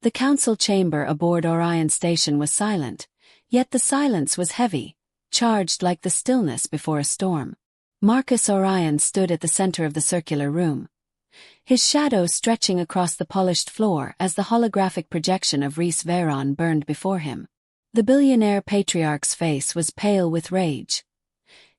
The council chamber aboard Orion Station was silent, yet the silence was heavy, charged like the stillness before a storm. Marcus Orion stood at the center of the circular room, his shadow stretching across the polished floor as the holographic projection of Rhys Veron burned before him. The billionaire patriarch's face was pale with rage.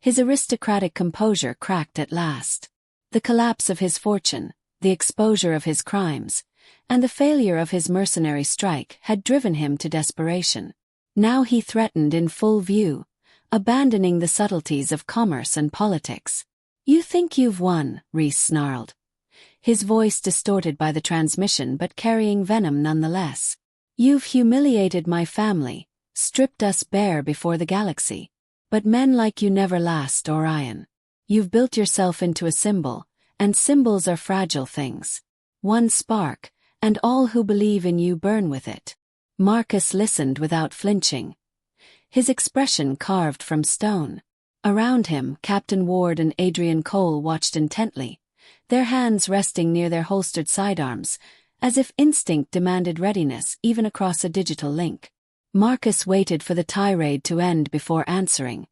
His aristocratic composure cracked at last. The collapse of his fortune, the exposure of his crimes, and the failure of his mercenary strike had driven him to desperation. Now he threatened in full view, abandoning the subtleties of commerce and politics. "You think you've won," Rhys snarled, his voice distorted by the transmission but carrying venom nonetheless. "You've humiliated my family, stripped us bare before the galaxy. But men like you never last, Orion. You've built yourself into a symbol, and symbols are fragile things. One spark, and all who believe in you burn with it." Marcus listened without flinching, his expression carved from stone. Around him, Captain Ward and Adrian Cole watched intently, their hands resting near their holstered sidearms, as if instinct demanded readiness even across a digital link. Marcus waited for the tirade to end before answering,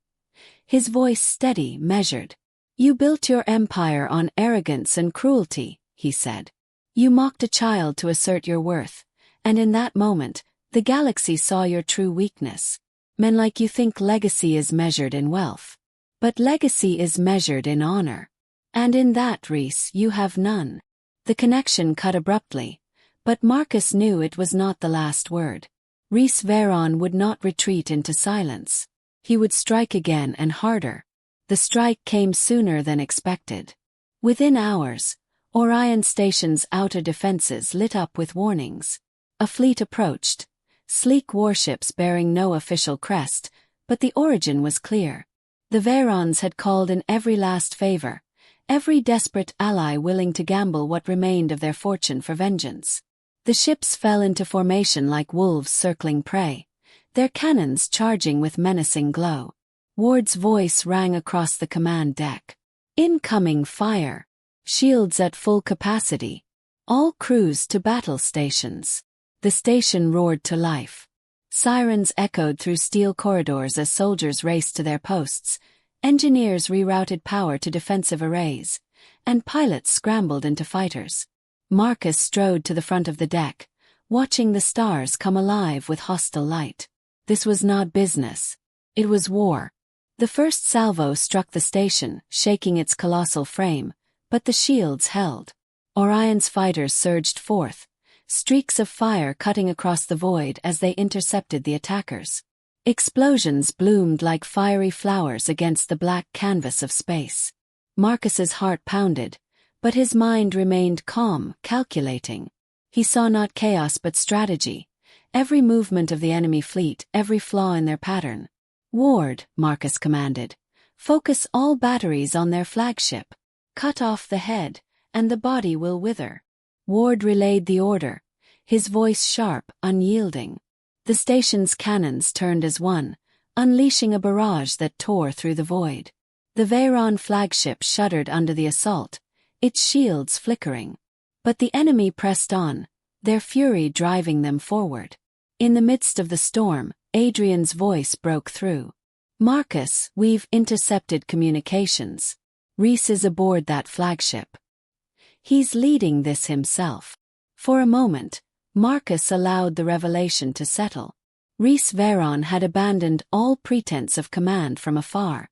his voice steady, measured. "You built your empire on arrogance and cruelty," he said. "You mocked a child to assert your worth, and in that moment, the galaxy saw your true weakness. Men like you think legacy is measured in wealth. But legacy is measured in honor. And in that, Rhys, you have none." The connection cut abruptly, but Marcus knew it was not the last word. Rhys Veron would not retreat into silence. He would strike again and harder. The strike came sooner than expected. Within hours, Orion Station's outer defenses lit up with warnings. A fleet approached, sleek warships bearing no official crest, but the origin was clear. The Verons had called in every last favor, every desperate ally willing to gamble what remained of their fortune for vengeance. The ships fell into formation like wolves circling prey, their cannons charging with menacing glow. Ward's voice rang across the command deck. "Incoming fire! Shields at full capacity! All crews to battle stations!" The station roared to life. Sirens echoed through steel corridors as soldiers raced to their posts, engineers rerouted power to defensive arrays, and pilots scrambled into fighters. Marcus strode to the front of the deck, watching the stars come alive with hostile light. This was not business. It was war. The first salvo struck the station, shaking its colossal frame, but the shields held. Orion's fighters surged forth, streaks of fire cutting across the void as they intercepted the attackers. Explosions bloomed like fiery flowers against the black canvas of space. Marcus's heart pounded, but his mind remained calm, calculating. He saw not chaos but strategy, every movement of the enemy fleet, every flaw in their pattern. "Ward," Marcus commanded, "focus all batteries on their flagship. Cut off the head, and the body will wither." Ward relayed the order, his voice sharp, unyielding. The station's cannons turned as one, unleashing a barrage that tore through the void. The Veron flagship shuddered under the assault, its shields flickering. But the enemy pressed on, their fury driving them forward. In the midst of the storm, Adrian's voice broke through. "Marcus, we've intercepted communications. Rhys is aboard that flagship. He's leading this himself." For a moment, Marcus allowed the revelation to settle. Rhys Veron had abandoned all pretense of command from afar.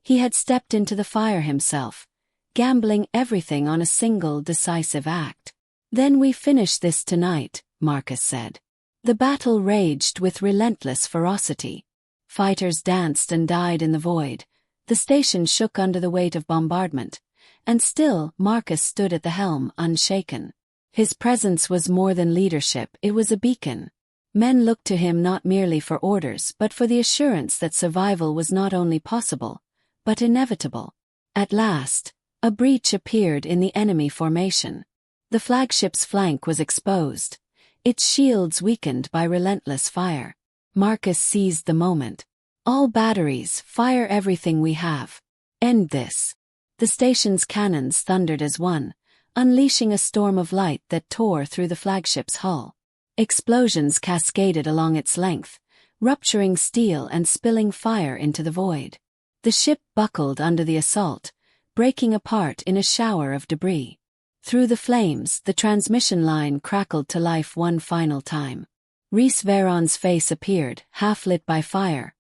He had stepped into the fire himself, gambling everything on a single decisive act. "Then we finish this tonight," Marcus said. The battle raged with relentless ferocity. Fighters danced and died in the void, the station shook under the weight of bombardment, and still Marcus stood at the helm unshaken. His presence was more than leadership, it was a beacon. Men looked to him not merely for orders but for the assurance that survival was not only possible, but inevitable. At last, a breach appeared in the enemy formation. The flagship's flank was exposed, its shields weakened by relentless fire. Marcus seized the moment. "All batteries, fire everything we have. End this." The station's cannons thundered as one, unleashing a storm of light that tore through the flagship's hull. Explosions cascaded along its length, rupturing steel and spilling fire into the void. The ship buckled under the assault, breaking apart in a shower of debris. Through the flames, the transmission line crackled to life one final time. Rhys Veron's face appeared, half-lit by fire.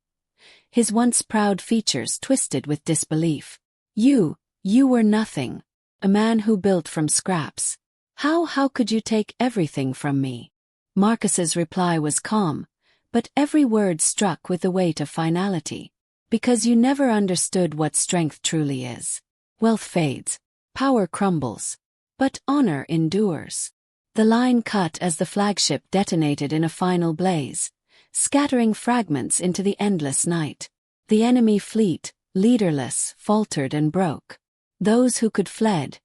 His once proud features twisted with disbelief. You were nothing. A man who built from scraps. How could you take everything from me? Marcus's reply was calm, but every word struck with the weight of finality. Because you never understood what strength truly is. Wealth fades. Power crumbles. But honor endures. The line cut as the flagship detonated in a final blaze, scattering fragments into the endless night. The enemy fleet, leaderless, faltered and broke. Those who could fled,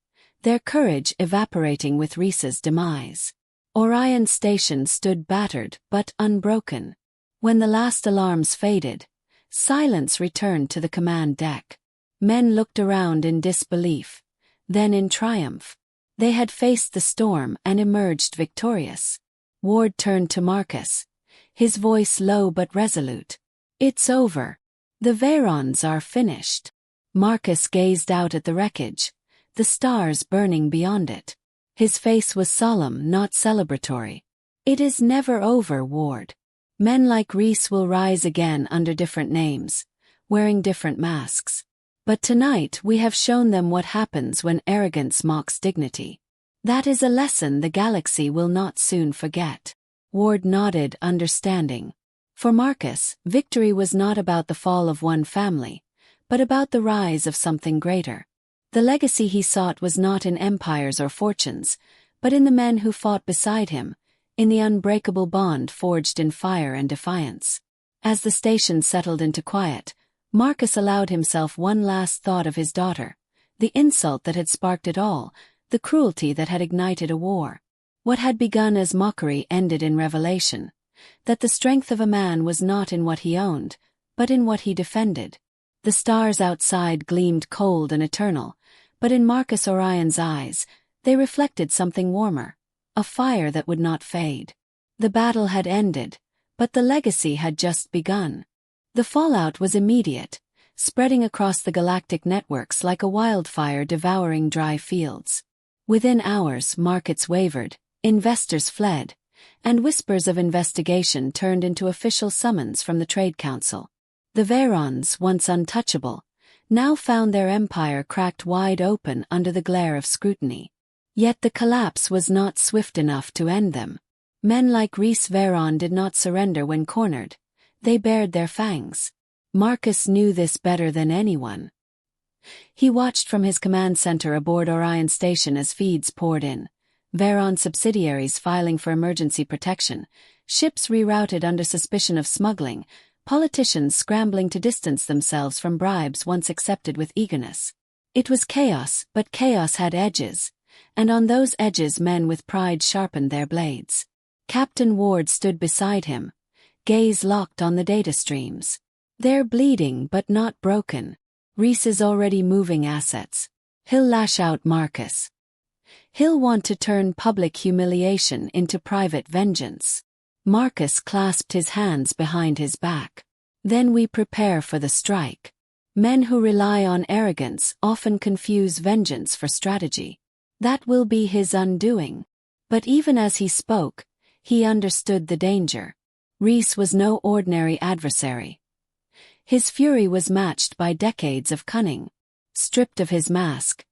their courage evaporating with Rhys's demise. Orion Station stood battered but unbroken. When the last alarms faded, silence returned to the command deck. Men looked around in disbelief, then in triumph. They had faced the storm and emerged victorious. Ward turned to Marcus, his voice low but resolute. It's over. The Verons are finished. Marcus gazed out at the wreckage, the stars burning beyond it. His face was solemn, not celebratory. It is never over, Ward. Men like Rhys will rise again under different names, wearing different masks. But tonight we have shown them what happens when arrogance mocks dignity. That is a lesson the galaxy will not soon forget. Ward nodded, understanding. For Marcus, victory was not about the fall of one family, but about the rise of something greater. The legacy he sought was not in empires or fortunes, but in the men who fought beside him, in the unbreakable bond forged in fire and defiance. As the station settled into quiet, Marcus allowed himself one last thought of his daughter, the insult that had sparked it all, the cruelty that had ignited a war. What had begun as mockery ended in revelation, that the strength of a man was not in what he owned, but in what he defended. The stars outside gleamed cold and eternal, but in Marcus Orion's eyes, they reflected something warmer, a fire that would not fade. The battle had ended, but the legacy had just begun. The fallout was immediate, spreading across the galactic networks like a wildfire devouring dry fields. Within hours, markets wavered, investors fled, and whispers of investigation turned into official summons from the Trade Council. The Verons, once untouchable, now found their empire cracked wide open under the glare of scrutiny. Yet the collapse was not swift enough to end them. Men like Rhys Veron did not surrender when cornered. They bared their fangs. Marcus knew this better than anyone. He watched from his command center aboard Orion Station as feeds poured in, Veron subsidiaries filing for emergency protection, ships rerouted under suspicion of smuggling, politicians scrambling to distance themselves from bribes once accepted with eagerness. It was chaos, but chaos had edges, and on those edges men with pride sharpened their blades. Captain Ward stood beside him, gaze locked on the data streams. They're bleeding but not broken. Rhys is already moving assets. He'll lash out Marcus. He'll want to turn public humiliation into private vengeance. Marcus clasped his hands behind his back. Then we prepare for the strike. Men who rely on arrogance often confuse vengeance for strategy. That will be his undoing. But even as he spoke, he understood the danger. Rhys was no ordinary adversary. His fury was matched by decades of cunning. Stripped of his mask,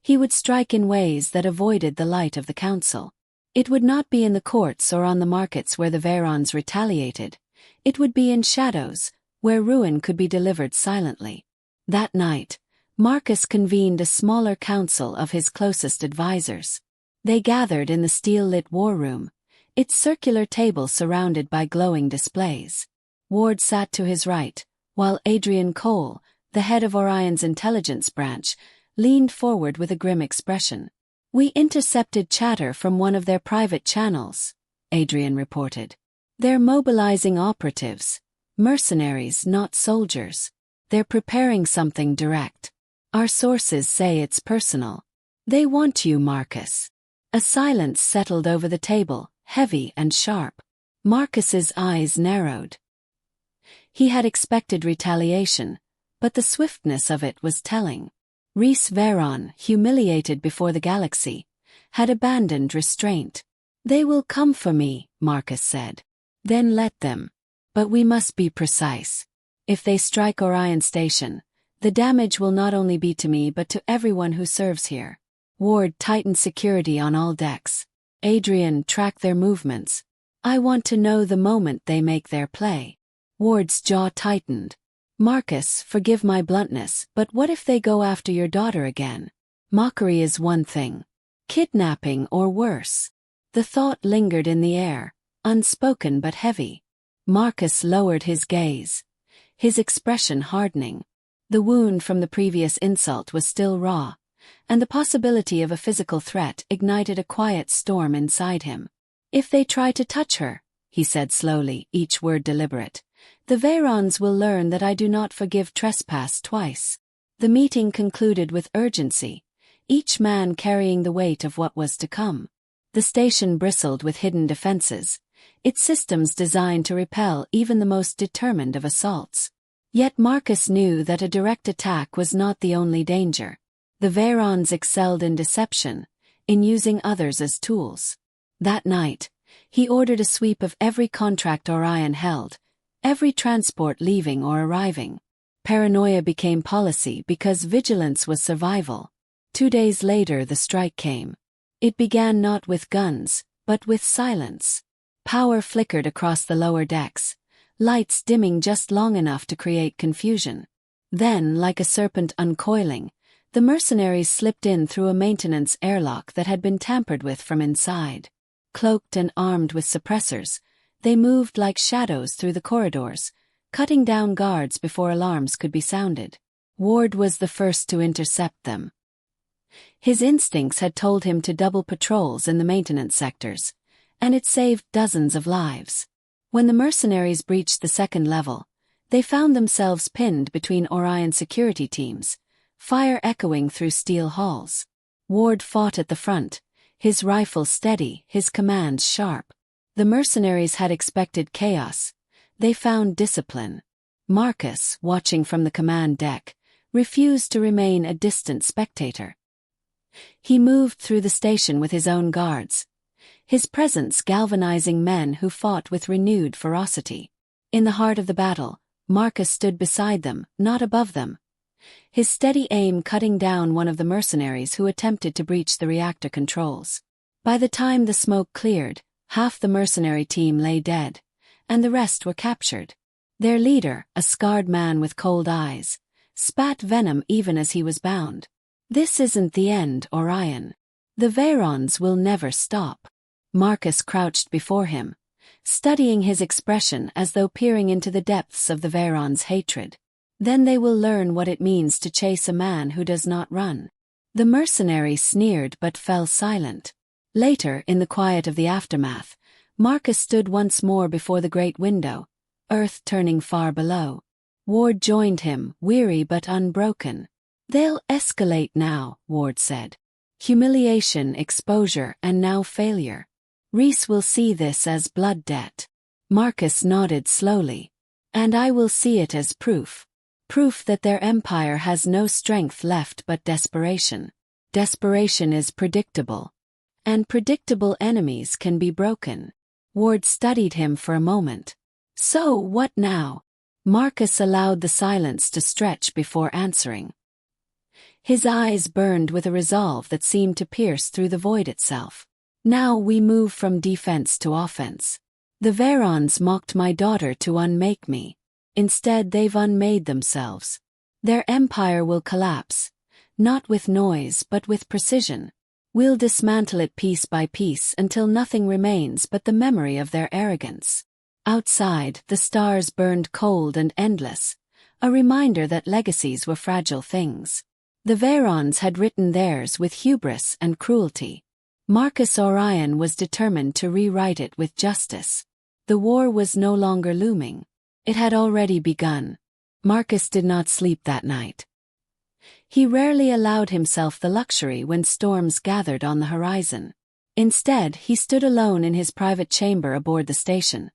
he would strike in ways that avoided the light of the council. It would not be in the courts or on the markets where the Verons retaliated. It would be in shadows, where ruin could be delivered silently. That night, Marcus convened a smaller council of his closest advisors. They gathered in the steel-lit war room, its circular table surrounded by glowing displays. Ward sat to his right, while Adrian Cole, the head of Orion's intelligence branch, leaned forward with a grim expression. "We intercepted chatter from one of their private channels," Adrian reported. "They're mobilizing operatives, mercenaries, not soldiers. They're preparing something direct. Our sources say it's personal. They want you, Marcus." A silence settled over the table, heavy and sharp. Marcus's eyes narrowed. He had expected retaliation, but the swiftness of it was telling. Rhys Veron, humiliated before the galaxy, had abandoned restraint. "They will come for me," Marcus said. "Then let them. But we must be precise. If they strike Orion Station, the damage will not only be to me but to everyone who serves here." Ward tightened security on all decks. "Adrian, track their movements. I want to know the moment they make their play." Ward's jaw tightened. "Marcus, forgive my bluntness, but what if they go after your daughter again? Mockery is one thing. Kidnapping or worse." The thought lingered in the air, unspoken but heavy. Marcus lowered his gaze, his expression hardening. The wound from the previous insult was still raw, and the possibility of a physical threat ignited a quiet storm inside him. "If they try to touch her," he said slowly, each word deliberate, "the Verons will learn that I do not forgive trespass twice." The meeting concluded with urgency, each man carrying the weight of what was to come. The station bristled with hidden defenses, its systems designed to repel even the most determined of assaults. Yet Marcus knew that a direct attack was not the only danger. The Verons excelled in deception, in using others as tools. That night, he ordered a sweep of every contract Orion held, every transport leaving or arriving. Paranoia became policy because vigilance was survival. 2 days later the strike came. It began not with guns, but with silence. Power flickered across the lower decks, lights dimming just long enough to create confusion. Then, like a serpent uncoiling, the mercenaries slipped in through a maintenance airlock that had been tampered with from inside. Cloaked and armed with suppressors, they moved like shadows through the corridors, cutting down guards before alarms could be sounded. Ward was the first to intercept them. His instincts had told him to double patrols in the maintenance sectors, and it saved dozens of lives. When the mercenaries breached the second level, they found themselves pinned between Orion security teams, fire echoing through steel halls. Ward fought at the front, his rifle steady, his commands sharp. The mercenaries had expected chaos. They found discipline. Marcus, watching from the command deck, refused to remain a distant spectator. He moved through the station with his own guards, his presence galvanizing men who fought with renewed ferocity. In the heart of the battle, Marcus stood beside them, not above them, his steady aim cutting down one of the mercenaries who attempted to breach the reactor controls. By the time the smoke cleared, half the mercenary team lay dead, and the rest were captured. Their leader, a scarred man with cold eyes, spat venom even as he was bound. "This isn't the end, Orion. The Verons will never stop." Marcus crouched before him, studying his expression as though peering into the depths of the Verons' hatred. "Then they will learn what it means to chase a man who does not run." The mercenary sneered but fell silent. Later, in the quiet of the aftermath, Marcus stood once more before the great window, earth turning far below. Ward joined him, weary but unbroken. "They'll escalate now," Ward said. "Humiliation, exposure, and now failure. Rhys will see this as blood debt." Marcus nodded slowly. "And I will see it as proof. Proof that their empire has no strength left but desperation. Desperation is predictable. And predictable enemies can be broken." Ward studied him for a moment. "So, what now?" Marcus allowed the silence to stretch before answering. His eyes burned with a resolve that seemed to pierce through the void itself. "Now we move from defense to offense. The Verons mocked my daughter to unmake me. Instead they've unmade themselves. Their empire will collapse, not with noise but with precision. We'll dismantle it piece by piece until nothing remains but the memory of their arrogance." Outside, the stars burned cold and endless, a reminder that legacies were fragile things. The Verons had written theirs with hubris and cruelty. Marcus Orion was determined to rewrite it with justice. The war was no longer looming. It had already begun. Marcus did not sleep that night. He rarely allowed himself the luxury when storms gathered on the horizon. Instead, he stood alone in his private chamber aboard the station,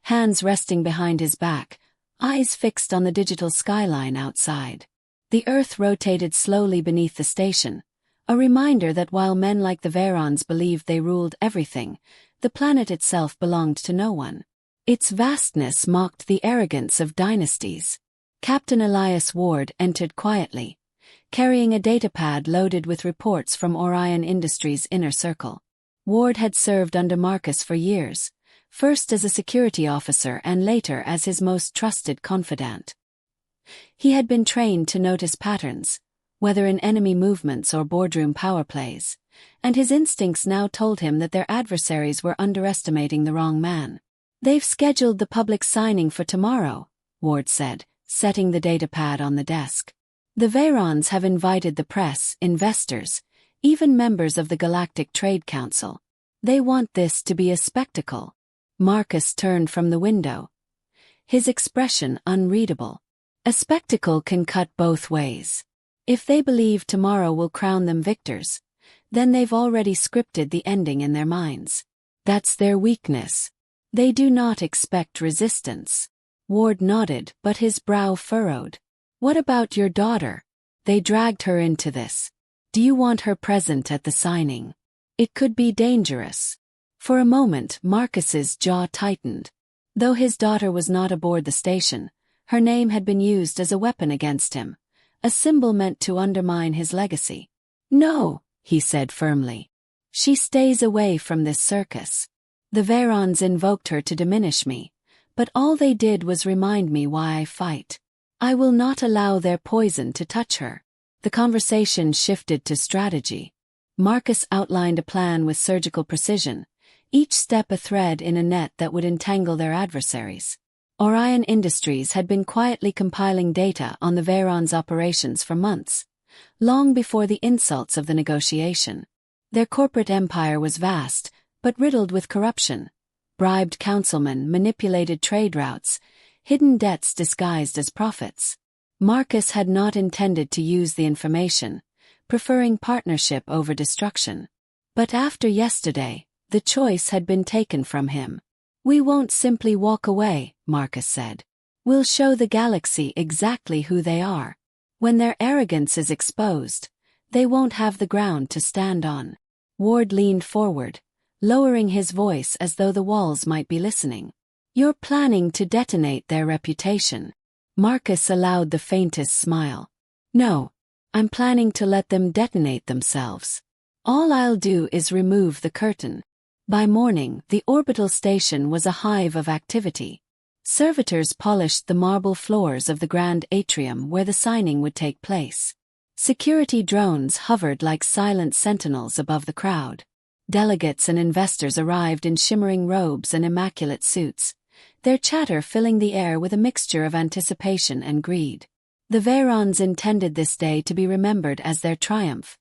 hands resting behind his back, eyes fixed on the digital skyline outside. The Earth rotated slowly beneath the station, a reminder that while men like the Vayrons believed they ruled everything, the planet itself belonged to no one. Its vastness mocked the arrogance of dynasties. Captain Elias Ward entered quietly, carrying a datapad loaded with reports from Orion Industries' inner circle. Ward had served under Marcus for years, first as a security officer and later as his most trusted confidant. He had been trained to notice patterns, whether in enemy movements or boardroom power plays, and his instincts now told him that their adversaries were underestimating the wrong man. "They've scheduled the public signing for tomorrow," Ward said, setting the datapad on the desk. "The Vayrons have invited the press, investors, even members of the Galactic Trade Council. They want this to be a spectacle." Marcus turned from the window, his expression unreadable. A spectacle can cut both ways. If they believe tomorrow will crown them victors, then they've already scripted the ending in their minds. That's their weakness. They do not expect resistance. Ward nodded, but his brow furrowed. "What about your daughter? They dragged her into this. Do you want her present at the signing? It could be dangerous." For a moment, Marcus's jaw tightened. Though his daughter was not aboard the station, her name had been used as a weapon against him, a symbol meant to undermine his legacy. "No," he said firmly. "She stays away from this circus. The Vayrons invoked her to diminish me, but all they did was remind me why I fight. I will not allow their poison to touch her." The conversation shifted to strategy. Marcus outlined a plan with surgical precision, each step a thread in a net that would entangle their adversaries. Orion Industries had been quietly compiling data on the Vayrons' operations for months, long before the insults of the negotiation. Their corporate empire was vast, but riddled with corruption. Bribed councilmen manipulated trade routes, hidden debts disguised as profits. Marcus had not intended to use the information, preferring partnership over destruction. But after yesterday, the choice had been taken from him. "We won't simply walk away," Marcus said. "We'll show the galaxy exactly who they are. When their arrogance is exposed, they won't have the ground to stand on." Ward leaned forward, lowering his voice as though the walls might be listening. "You're planning to detonate their reputation." Marcus allowed the faintest smile. "No, I'm planning to let them detonate themselves. All I'll do is remove the curtain." By morning, the orbital station was a hive of activity. Servitors polished the marble floors of the grand atrium where the signing would take place. Security drones hovered like silent sentinels above the crowd. Delegates and investors arrived in shimmering robes and immaculate suits, their chatter filling the air with a mixture of anticipation and greed. The Vayrons intended this day to be remembered as their triumph,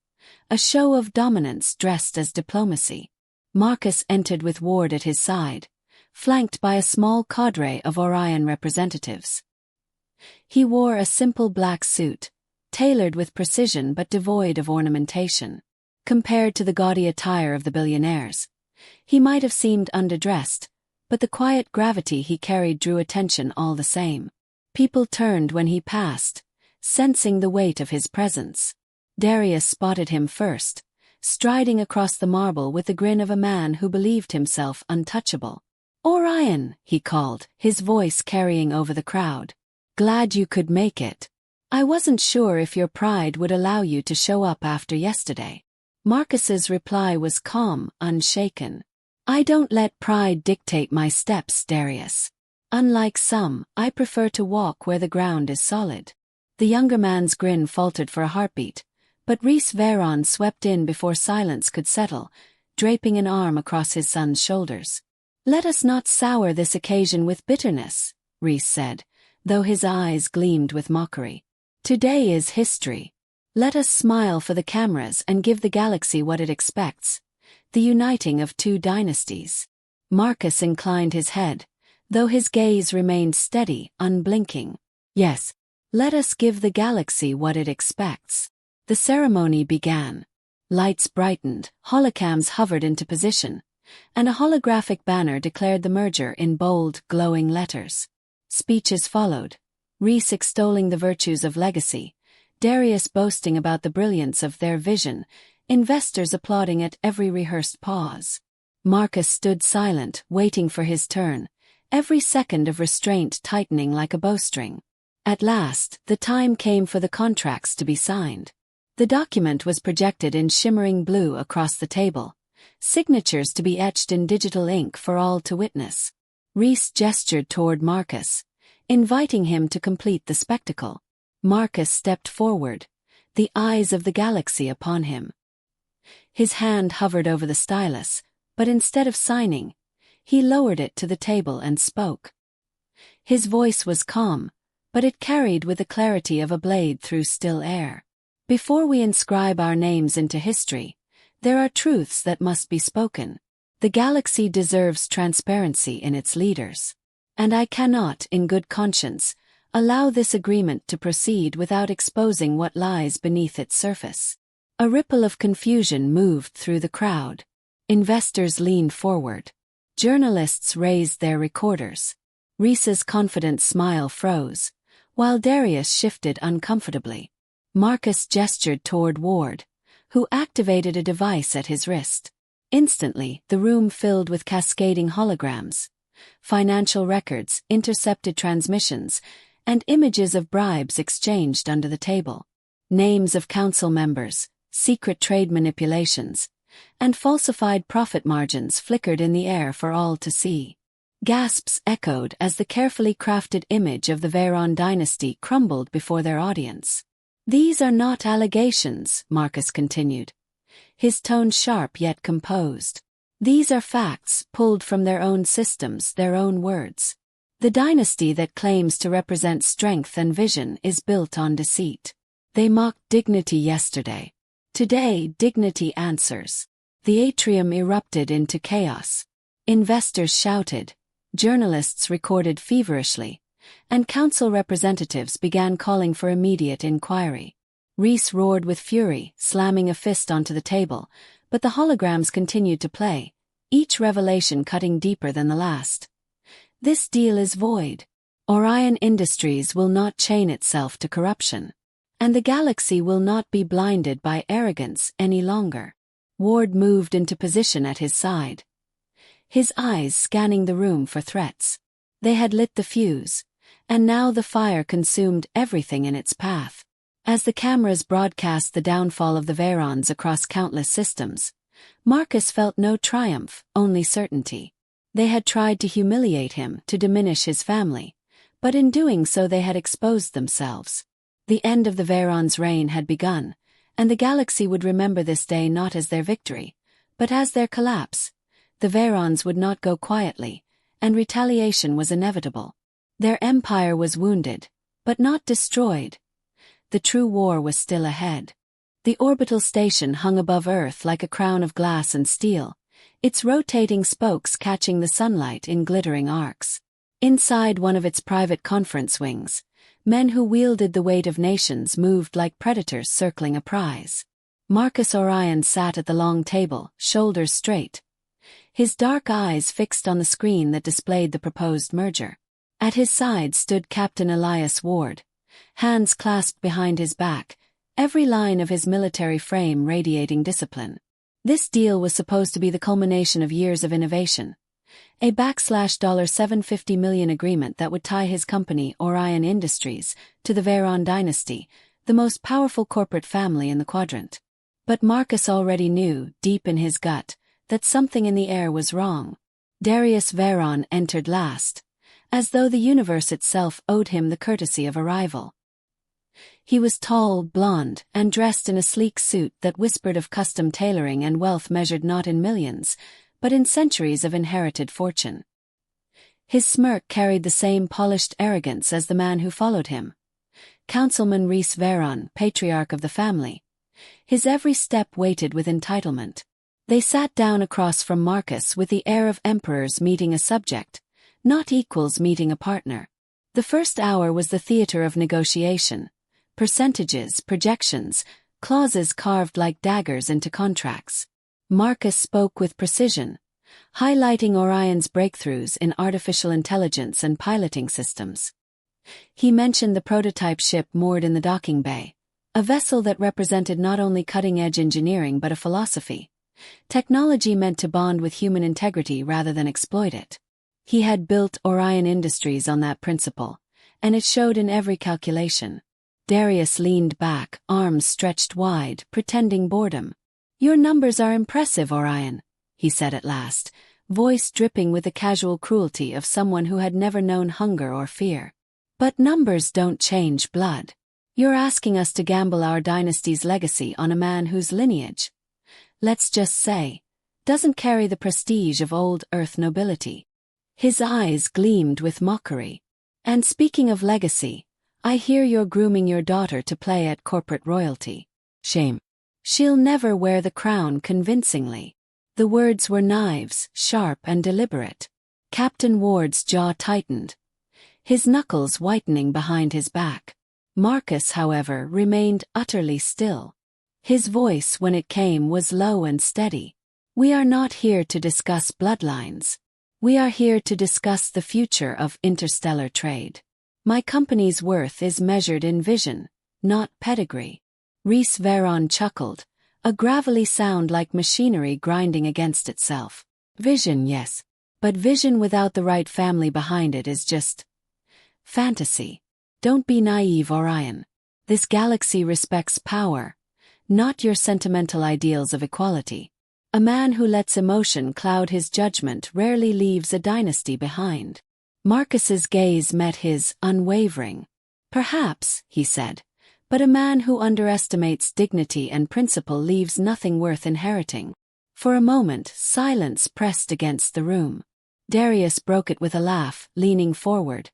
a show of dominance dressed as diplomacy. Marcus entered with Ward at his side, flanked by a small cadre of Orion representatives. He wore a simple black suit, tailored with precision but devoid of ornamentation. Compared to the gaudy attire of the Billionaires, he might have seemed underdressed, but the quiet gravity he carried drew attention all the same. People turned when he passed, sensing the weight of his presence. Darius spotted him first, striding across the marble with the grin of a man who believed himself untouchable. "Orion," he called, his voice carrying over the crowd. "Glad you could make it. I wasn't sure if your pride would allow you to show up after yesterday." Marcus's reply was calm, unshaken. "I don't let pride dictate my steps, Darius. Unlike some, I prefer to walk where the ground is solid." The younger man's grin faltered for a heartbeat, but Rhys Veyron swept in before silence could settle, draping an arm across his son's shoulders. "Let us not sour this occasion with bitterness," Rhys said, though his eyes gleamed with mockery. "Today is history. Let us smile for the cameras and give the galaxy what it expects, the uniting of two dynasties." Marcus inclined his head, though his gaze remained steady, unblinking. "Yes, let us give the galaxy what it expects." The ceremony began. Lights brightened, holocams hovered into position, and a holographic banner declared the merger in bold, glowing letters. Speeches followed, Rhys extolling the virtues of legacy, Darius boasting about the brilliance of their vision, investors applauding at every rehearsed pause. Marcus stood silent, waiting for his turn, every second of restraint tightening like a bowstring. At last, the time came for the contracts to be signed. The document was projected in shimmering blue across the table, signatures to be etched in digital ink for all to witness. Rhys gestured toward Marcus, inviting him to complete the spectacle. Marcus stepped forward, the eyes of the galaxy upon him. His hand hovered over the stylus, but instead of signing, he lowered it to the table and spoke. His voice was calm, but it carried with the clarity of a blade through still air. Before we inscribe our names into history, there are truths that must be spoken. The galaxy deserves transparency in its leaders. And I cannot, in good conscience, allow this agreement to proceed without exposing what lies beneath its surface. A ripple of confusion moved through the crowd. Investors leaned forward. Journalists raised their recorders. Rhys's confident smile froze, while Darius shifted uncomfortably. Marcus gestured toward Ward, who activated a device at his wrist. Instantly, the room filled with cascading holograms, financial records, intercepted transmissions, and images of bribes exchanged under the table. Names of council members, secret trade manipulations, and falsified profit margins flickered in the air for all to see. Gasps echoed as the carefully crafted image of the Veyron dynasty crumbled before their audience. "These are not allegations," Marcus continued, his tone sharp yet composed. "These are facts pulled from their own systems, their own words. The dynasty that claims to represent strength and vision is built on deceit. They mocked dignity yesterday. Today, dignity answers." The atrium erupted into chaos. Investors shouted, journalists recorded feverishly, and council representatives began calling for immediate inquiry. Rhys roared with fury, slamming a fist onto the table, but the holograms continued to play, each revelation cutting deeper than the last. "This deal is void. Orion Industries will not chain itself to corruption. And the galaxy will not be blinded by arrogance any longer." Ward moved into position at his side, his eyes scanning the room for threats. They had lit the fuse, and now the fire consumed everything in its path. As the cameras broadcast the downfall of the Veyrons across countless systems, Marcus felt no triumph, only certainty. They had tried to humiliate him, to diminish his family, but in doing so they had exposed themselves. The end of the Veyrons' reign had begun, and the galaxy would remember this day not as their victory, but as their collapse. The Veyrons would not go quietly, and retaliation was inevitable. Their empire was wounded, but not destroyed. The true war was still ahead. The orbital station hung above Earth like a crown of glass and steel, its rotating spokes catching the sunlight in glittering arcs. Inside one of its private conference wings, men who wielded the weight of nations moved like predators circling a prize. Marcus Orion sat at the long table, shoulders straight, his dark eyes fixed on the screen that displayed the proposed merger. At his side stood Captain Elias Ward, hands clasped behind his back, every line of his military frame radiating discipline. This deal was supposed to be the culmination of years of innovation. A $750 million agreement that would tie his company, Orion Industries, to the Veyron dynasty, the most powerful corporate family in the quadrant. But Marcus already knew, deep in his gut, that something in the air was wrong. Darius Veyron entered last, as though the universe itself owed him the courtesy of arrival. He was tall, blond, and dressed in a sleek suit that whispered of custom tailoring and wealth measured not in millions, but in centuries of inherited fortune. His smirk carried the same polished arrogance as the man who followed him, Councilman Rhys Veyron, patriarch of the family. His every step weighted with entitlement. They sat down across from Marcus with the air of emperors meeting a subject, not equals meeting a partner. The first hour was the theater of negotiation. Percentages, projections, clauses carved like daggers into contracts. Marcus spoke with precision, highlighting Orion's breakthroughs in artificial intelligence and piloting systems. He mentioned the prototype ship moored in the docking bay, a vessel that represented not only cutting-edge engineering but a philosophy. Technology meant to bond with human integrity rather than exploit it. He had built Orion Industries on that principle, and it showed in every calculation. Darius leaned back, arms stretched wide, pretending boredom. "Your numbers are impressive, Orion," he said at last, voice dripping with the casual cruelty of someone who had never known hunger or fear. "But numbers don't change blood. You're asking us to gamble our dynasty's legacy on a man whose lineage, let's just say, doesn't carry the prestige of old Earth nobility." His eyes gleamed with mockery. "And speaking of legacy, I hear you're grooming your daughter to play at corporate royalty. Shame. She'll never wear the crown convincingly." The words were knives, sharp and deliberate. Captain Ward's jaw tightened, his knuckles whitening behind his back. Marcus, however, remained utterly still. His voice, when it came, was low and steady. "We are not here to discuss bloodlines. We are here to discuss the future of interstellar trade. My company's worth is measured in vision, not pedigree." Rhys Veron chuckled, a gravelly sound like machinery grinding against itself. "Vision, yes. But vision without the right family behind it is just fantasy. Don't be naive, Orion. This galaxy respects power, not your sentimental ideals of equality. A man who lets emotion cloud his judgment rarely leaves a dynasty behind." Marcus's gaze met his, unwavering. "Perhaps," he said, "but a man who underestimates dignity and principle leaves nothing worth inheriting." For a moment, silence pressed against the room. Darius broke it with a laugh, leaning forward,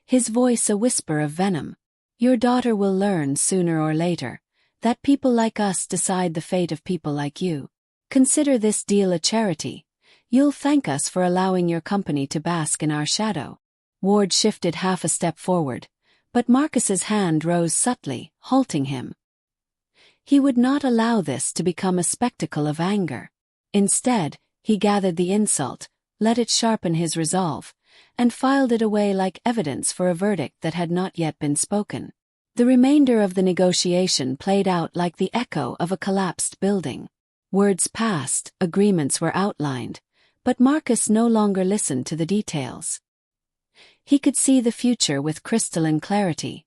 his voice a whisper of venom. "Your daughter will learn sooner or later that people like us decide the fate of people like you. Consider this deal a charity. You'll thank us for allowing your company to bask in our shadow." Ward shifted half a step forward, but Marcus's hand rose subtly, halting him. He would not allow this to become a spectacle of anger. Instead, he gathered the insult, let it sharpen his resolve, and filed it away like evidence for a verdict that had not yet been spoken. The remainder of the negotiation played out like the echo of a collapsed building. Words passed, agreements were outlined, but Marcus no longer listened to the details. He could see the future with crystalline clarity.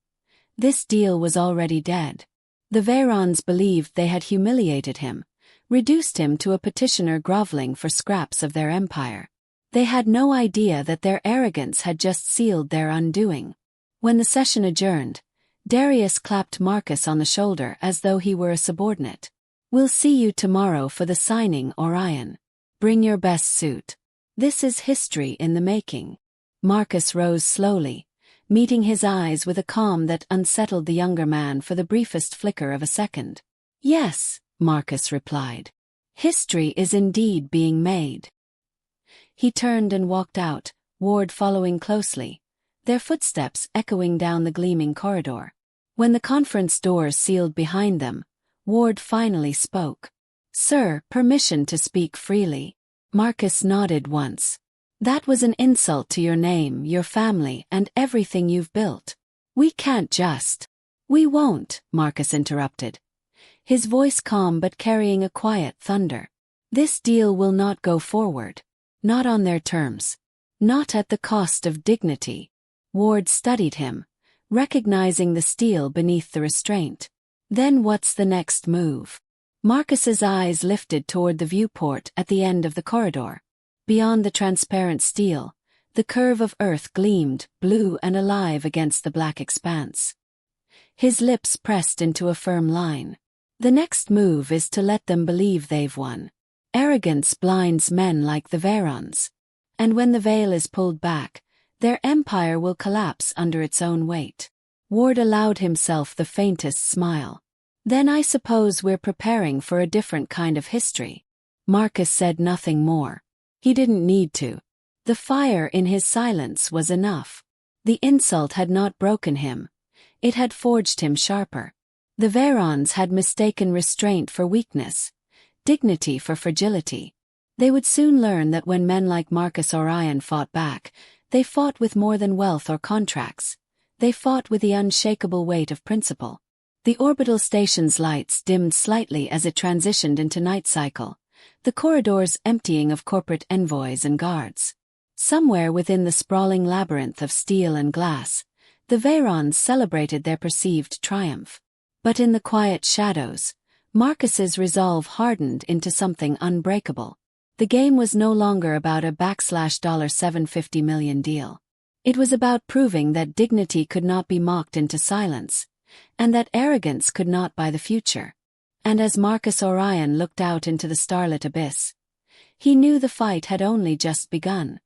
This deal was already dead. The Verons believed they had humiliated him, reduced him to a petitioner groveling for scraps of their empire. They had no idea that their arrogance had just sealed their undoing. When the session adjourned, Darius clapped Marcus on the shoulder as though he were a subordinate. "We'll see you tomorrow for the signing, Orion. Bring your best suit. This is history in the making." Marcus rose slowly, meeting his eyes with a calm that unsettled the younger man for the briefest flicker of a second. "Yes," Marcus replied. "History is indeed being made." He turned and walked out, Ward following closely, their footsteps echoing down the gleaming corridor. When the conference doors sealed behind them, Ward finally spoke. "Sir, permission to speak freely." Marcus nodded once. "That was an insult to your name, your family, and everything you've built. We can't just—" "We won't," Marcus interrupted, his voice calm but carrying a quiet thunder. "This deal will not go forward. Not on their terms. Not at the cost of dignity." Ward studied him, recognizing the steel beneath the restraint. "Then what's the next move?" Marcus's eyes lifted toward the viewport at the end of the corridor. Beyond the transparent steel, the curve of Earth gleamed, blue and alive against the black expanse. His lips pressed into a firm line. "The next move is to let them believe they've won. Arrogance blinds men like the Verons. And when the veil is pulled back, their empire will collapse under its own weight." Ward allowed himself the faintest smile. "Then I suppose we're preparing for a different kind of history." Marcus said nothing more. He didn't need to. The fire in his silence was enough. The insult had not broken him. It had forged him sharper. The Varons had mistaken restraint for weakness, dignity for fragility. They would soon learn that when men like Marcus Orion fought back, they fought with more than wealth or contracts. They fought with the unshakable weight of principle. The orbital station's lights dimmed slightly as it transitioned into night cycle, the corridors emptying of corporate envoys and guards. Somewhere within the sprawling labyrinth of steel and glass, the Varons celebrated their perceived triumph. But in the quiet shadows, Marcus's resolve hardened into something unbreakable. The game was no longer about a $750 million deal. It was about proving that dignity could not be mocked into silence, and that arrogance could not buy the future. And as Marcus Orion looked out into the starlit abyss, he knew the fight had only just begun.